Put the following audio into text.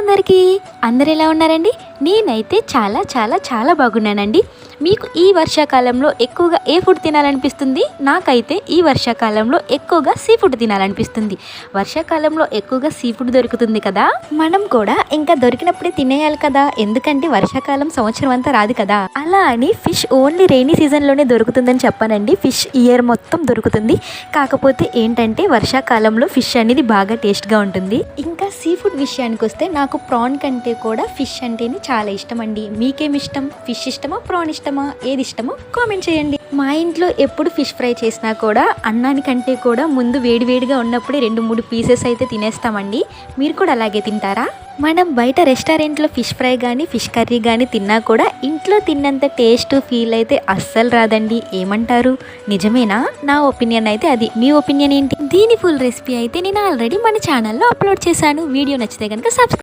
అందరికీ అందరు ఎలా ఉన్నారండి? నేనైతే చాలా చాలా చాలా బాగున్నానండి. మీకు ఈ వర్షాకాలంలో ఎక్కువగా ఏ ఫుడ్ తినాలనిపిస్తుంది? నాకైతే ఈ వర్షాకాలంలో ఎక్కువగా సీ ఫుడ్ తినాలనిపిస్తుంది. వర్షాకాలంలో ఎక్కువగా సీ ఫుడ్ దొరుకుతుంది కదా, మనం కూడా ఇంకా దొరికినప్పుడే తినేయాలి కదా, ఎందుకంటే వర్షాకాలం సంవత్సరం అంతా రాదు కదా. అలా అని ఫిష్ ఓన్లీ రెయినీ సీజన్లోనే దొరుకుతుందని చెప్పానండి. ఫిష్ ఇయర్ మొత్తం దొరుకుతుంది. కాకపోతే ఏంటంటే వర్షాకాలంలో ఫిష్ అనేది బాగా టేస్ట్గా ఉంటుంది. ఇంకా సీ ఫుడ్ విషయానికి వస్తే నాకు ప్రాన్ కంటే కూడా ఫిష్ అంటేనే చాలా ఇష్టం అండి. మీకేమి ఇష్టం? ఫిష్ ఇష్టమా, ప్రాన్ ఇష్టమా, ఏది ఇష్టమో కామెంట్ చేయండి. మా ఇంట్లో ఎప్పుడు ఫిష్ ఫ్రై చేసినా కూడా అన్నానికంటే కూడా ముందు వేడివేడిగా ఉన్నప్పుడే 2-3 పీసెస్ అయితే తినేస్తామండి. మీరు కూడా అలాగే తింటారా? మనం బయట రెస్టారెంట్లో ఫిష్ ఫ్రై కానీ ఫిష్ కర్రీ కానీ తిన్నా కూడా ఇంట్లో తిన్నంత టేస్ట్ ఫీల్ అయితే అస్సలు రాదండి. ఏమంటారు? నిజమేనా? నా ఒపీనియన్ అయితే అది. మీ ఒపీనియన్ ఏంటి? దీని ఫుల్ రెసిపీ అయితే నేను ఆల్రెడీ మన ఛానల్లో అప్లోడ్ చేశాను. వీడియో నచ్చితే కనుక సబ్స్క్రైబ్